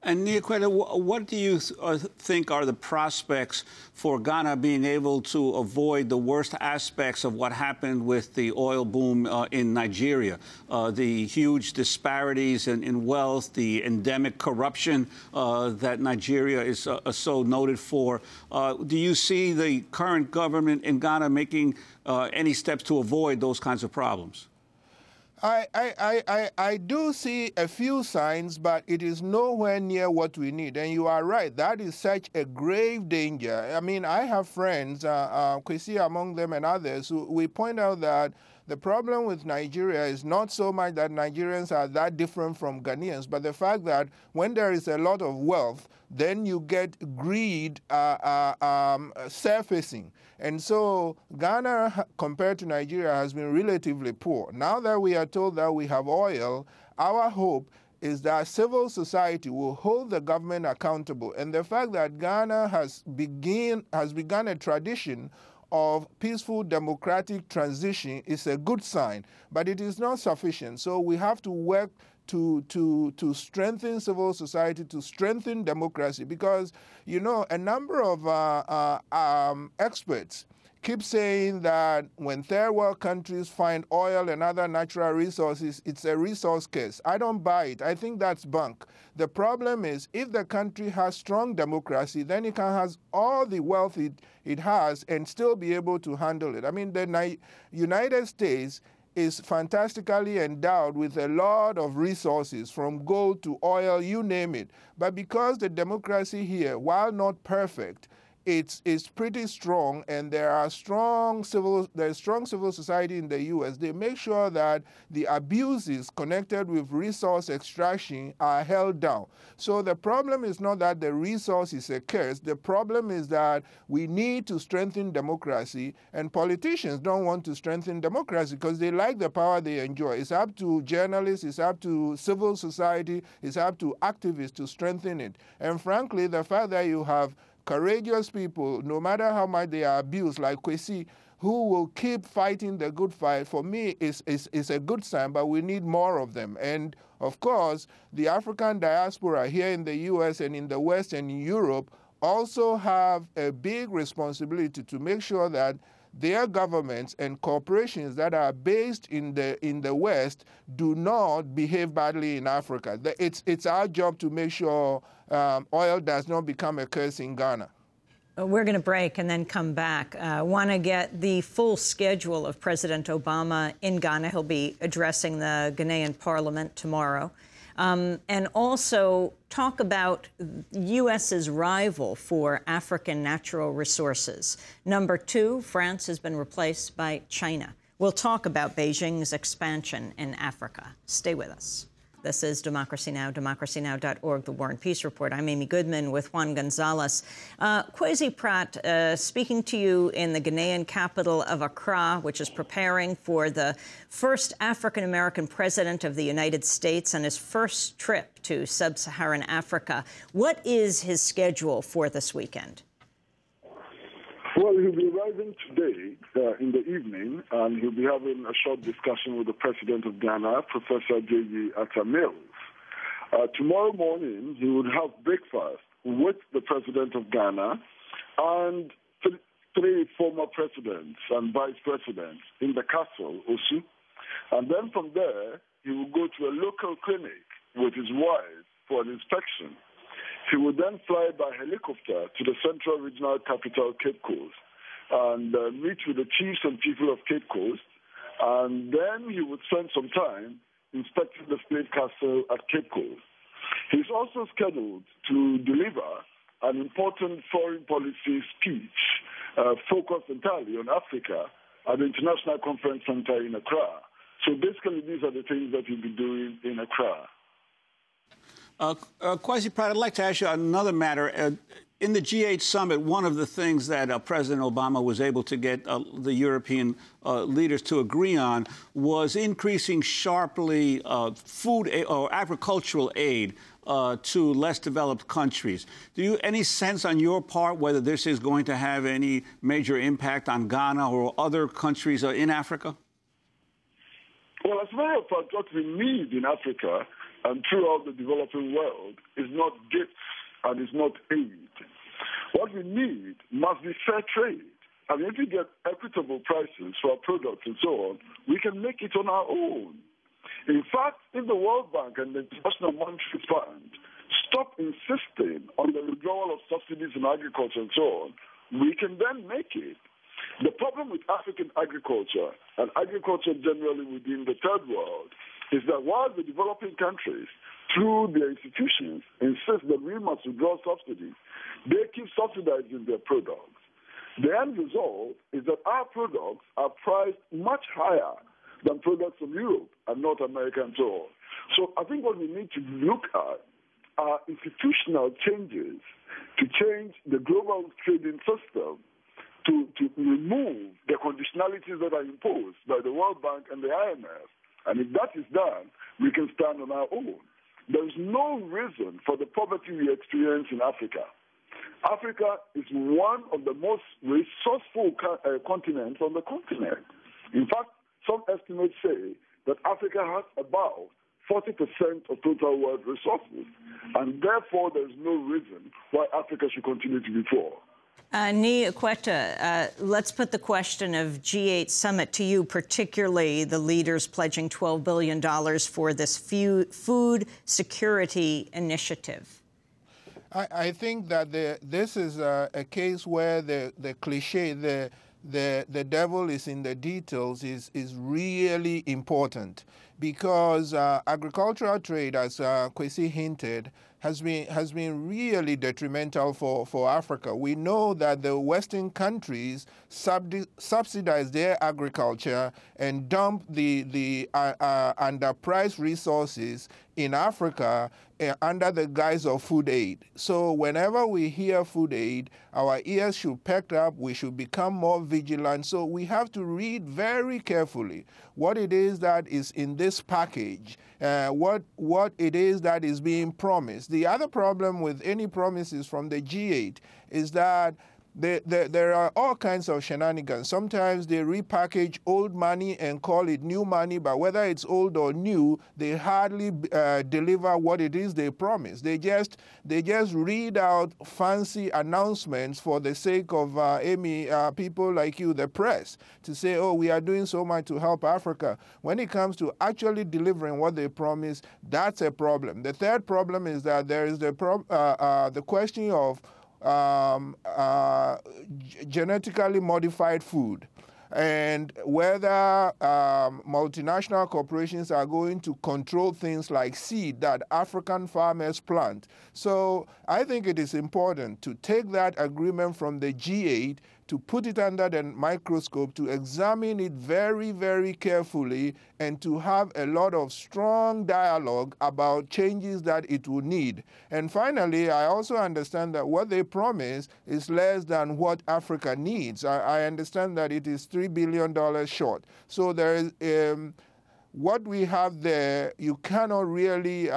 And Niakweta, what do you think are the prospects for Ghana being able to avoid the worst aspects of what happened with the oil boom in Nigeria? The huge disparities in wealth, the endemic corruption that Nigeria is so noted for. Do you see the current government in Ghana making any steps to avoid those kinds of problems? I do see a few signs, but it is nowhere near what we need. And you are right, that is such a grave danger. I mean, I have friends, Kwesi among them and others, who we point out that the problem with Nigeria is not so much that Nigerians are that different from Ghanaians, but the fact that when there is a lot of wealth, then you get greed surfacing. And so Ghana, compared to Nigeria, has been relatively poor. Now that we are told that we have oil, our hope is that civil society will hold the government accountable. And the fact that Ghana has begun a tradition of peaceful democratic transition is a good sign, but it is not sufficient. So we have to work to strengthen civil society, to strengthen democracy, because, you know, a number of experts keep saying that when third world countries find oil and other natural resources, it's a resource curse. I don't buy it. I think that's bunk. The problem is, if the country has strong democracy, then it can have all the wealth it has and still be able to handle it. I mean, the United States is fantastically endowed with a lot of resources, from gold to oil, you name it. But because the democracy here, while not perfect, it's pretty strong, and there's strong civil society in the U.S. They make sure that the abuses connected with resource extraction are held down. So the problem is not that the resource is a curse. The problem is that we need to strengthen democracy, and politicians don't want to strengthen democracy because they like the power they enjoy. It's up to journalists, it's up to civil society, it's up to activists to strengthen it. And frankly, the fact that you have courageous people, no matter how much they are abused, like Kwesi, who will keep fighting the good fight, for me is a good sign, but we need more of them. And of course, the African diaspora here in the US and in the West and in Europe also have a big responsibility to make sure that their governments and corporations that are based in the West do not behave badly in Africa. It's our job to make sure oil does not become a curse in Ghana. We're going to break and then come back. Want to get the full schedule of President Obama in Ghana. He'll be addressing the Ghanaian parliament tomorrow. And also talk about U.S.'s rival for African natural resources. Number 2, France has been replaced by China. We'll talk about Beijing's expansion in Africa. Stay with us. This is Democracy Now!, democracynow.org, The War and Peace Report. I'm Amy Goodman with Juan Gonzalez. Kwesi Pratt, speaking to you in the Ghanaian capital of Accra, which is preparing for the first African-American president of the United States and his first trip to Sub-Saharan Africa. What is his schedule for this weekend? Well, he'll be arriving today in the evening, and he'll be having a short discussion with the President of Ghana, Professor John Atta-Mill. Tomorrow morning, he would have breakfast with the President of Ghana and three former presidents and vice presidents in the castle, Osu. And then from there, he will go to a local clinic with his wife for an inspection. He would then fly by helicopter to the central regional capital, Cape Coast, and meet with the chiefs and people of Cape Coast. And then he would spend some time inspecting the state castle at Cape Coast. He's also scheduled to deliver an important foreign policy speech focused entirely on Africa at the International Conference Center in Accra. So basically, these are the things that he'll be doing in Accra. Kwesi Pratt, I'd like to ask you another matter. In the G8 summit, one of the things that President Obama was able to get the European leaders to agree on was increasing sharply food or agricultural aid to less developed countries. Do you any sense on your part whether this is going to have any major impact on Ghana or other countries in Africa? Well, as a matter of fact, what we need in Africa and throughout the developing world is not gifts and is not aid. What we need must be fair trade. I mean, if we get equitable prices for our products and so on, we can make it on our own. In fact, if the World Bank and the International Monetary Fund stop insisting on the withdrawal of subsidies in agriculture and so on, we can then make it. The problem with African agriculture and agriculture generally within the third world is that while the developing countries, through their institutions, insist that we must withdraw subsidies, they keep subsidizing their products. The end result is that our products are priced much higher than products of Europe and North America and so on. So I think what we need to look at are institutional changes to change the global trading system to remove the conditionalities that are imposed by the World Bank and the IMF. And if that is done, we can stand on our own. There is no reason for the poverty we experience in Africa. Africa is one of the most resourceful continents on the continent. In fact, some estimates say that Africa has about 40% of total world resources, and therefore there is no reason why Africa should continue to be poor. Nii Ekweta, let's put the question of G8 summit to you, particularly the leaders pledging $12 billion for this food security initiative. I think that this is a case where the cliche, the devil is in the details, is really important, because agricultural trade, as Kwesi hinted, has been really detrimental for Africa. We know that the Western countries subsidize their agriculture and dump the underpriced resources in Africa under the guise of food aid. So whenever we hear food aid, our ears should perk up, we should become more vigilant. So we have to read very carefully what it is that is in this package, what it is that is being promised. The other problem with any promises from the G8 is that there are all kinds of shenanigans. Sometimes they repackage old money and call it new money, but whether it's old or new, they hardly deliver what it is they promise. They just read out fancy announcements for the sake of people like you, the press, to say, oh, we are doing so much to help Africa. When it comes to actually delivering what they promise, that's a problem. The third problem is that there is the question of genetically modified food, and whether multinational corporations are going to control things like seed that African farmers plant. So I think it is important to take that agreement from the G8, to put it under the microscope, to examine it very, very carefully, and to have a lot of strong dialogue about changes that it will need. And finally, I also understand that what they promise is less than what Africa needs. I understand that it is $3 billion short. So there is what we have there, you cannot really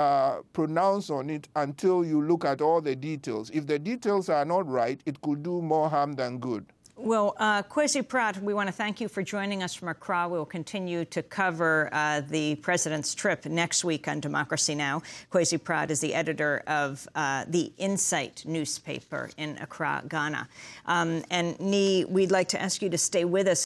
pronounce on it until you look at all the details. If the details are not right, it could do more harm than good. Well, Kwesi Pratt, we want to thank you for joining us from Accra. We'll continue to cover the president's trip next week on Democracy Now! Kwesi Pratt is the editor of the Insight newspaper in Accra, Ghana. And Nii, we'd like to ask you to stay with us.